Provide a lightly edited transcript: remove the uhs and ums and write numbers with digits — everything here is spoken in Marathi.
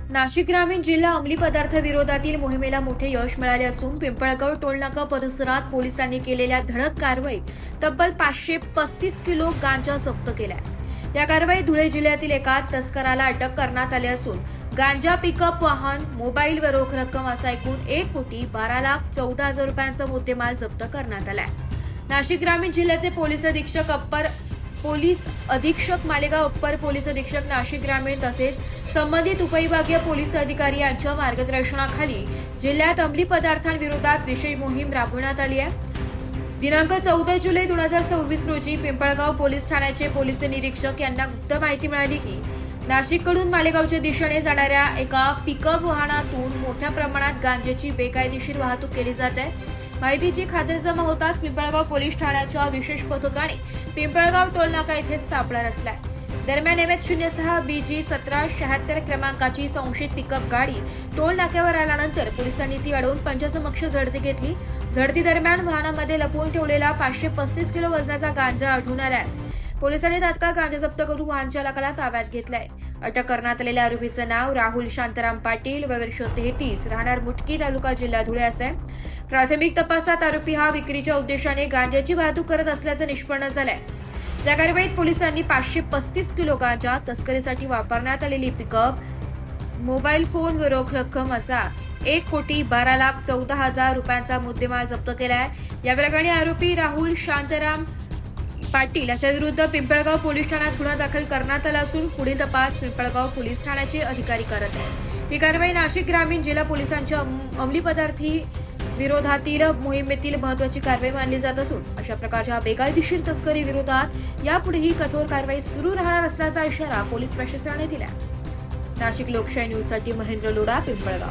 नाशिक ग्रामीण जिल्हा अंमली पदार्थ विरोधातील मोहिमेला मोठे यश मिळाले असून पिंपळगाव टोलनाका परिसरात पोलिसांनी केलेल्या धडक कारवाईत तब्बल 535 किलो गांजा जप्त केलाय। या कारवाईत धुळे जिल्ह्यातील एका तस्कराला अटक करण्यात आली असून गांजा पिकअप वाहन, मोबाईल व रोख रक्कम असा एकूण 1,12,14,000 रुपयांचा मुद्देमाल जप्त करण्यात आलाय। नाशिक ग्रामीण जिल्ह्याचे पोलीस अधीक्षक मालेगाव, अप्पर पोलीस अधीक्षक नाशिक ग्रामीण तसेच संबंधित उपविभागीय पोलीस अधिकारी यांच्या मार्गदर्शनाखाली जिल्ह्यात अंमली पदार्थांविरोधात विशेष मोहीम राबवण्यात आली आहे। दिनांक 14 जुलै 2026 रोजी पिंपळगाव पोलीस ठाण्याचे पोलीस निरीक्षक यांना गुप्त माहिती मिळाली की नाशिककडून मालेगावच्या दिशेने जाणाऱ्या एका पिकअप वाहनातून मोठ्या प्रमाणात गांजाची बेकायदेशीर वाहतूक केली जात आहे। माहितीची खातरजमा होताच पिंपळगाव पोलीस ठाण्याच्या विशेष पथकाने पिंपळगाव टोलनाका येथे सापळा रचलाय। दरम्यान MH06 BG 1776 क्रमांकाची संशयित पिकअप गाडी टोल नाक्यावर आल्यानंतर पोलिसांनी ती अडवून पंचासमक्ष झडती घेतली। झडती दरम्यान वाहनामध्ये लपवून ठेवलेला 535 किलो वजनाचा गांजा आढळून आलाय। पोलिसांनी तात्काळ गांजा जप्त करून वाहन चालकाला ताब्यात घेतलाय। अटक करण्यात आलेल्या आरोपीचं नाव राहुल शांताराम पाटील, वय वर्ष 33, राहणार मुटकी, तालुका जिल्हा धुळे असे आहे। प्राथमिक तपासात आरोपी हा विक्रीच्या उद्देशाने गांजाची वाहतूक करत असल्याचं निष्पन्न झालंय। या कारवाईत पोलिसांनी 535 किलो गांजा, तस्करीसाठी वापरण्यात आलेली पिकअप, मोबाईल फोन व रोख रक्कम असा 1,12,14,000 रुपयांचा मुद्देमाल जप्त केलाय। या प्रकरणी आरोपी राहुल शांताराम पाटील याच्या विरुद्ध पिंपळगाव पोलीस ठाण्यात गुन्हा दाखल करण्यात आला असून पुढील तपास पिंपळगाव पोलीस ठाण्याचे अधिकारी करत आहेत। ही कारवाई नाशिक ग्रामीण जिल्हा पोलिसांच्या अंमली पदार्थी विरोधातील मोहिमेतील महत्त्वाची कारवाई मानली जात असून अशा प्रकारच्या बेकायदेशीर तस्करी विरोधात यापुढेही कठोर कारवाई सुरू राहणार असल्याचा इशारा पोलीस प्रशासनाने दिला। नाशिक लोकशाही न्यूजसाठी महेंद्र लोढा, पिंपळगाव।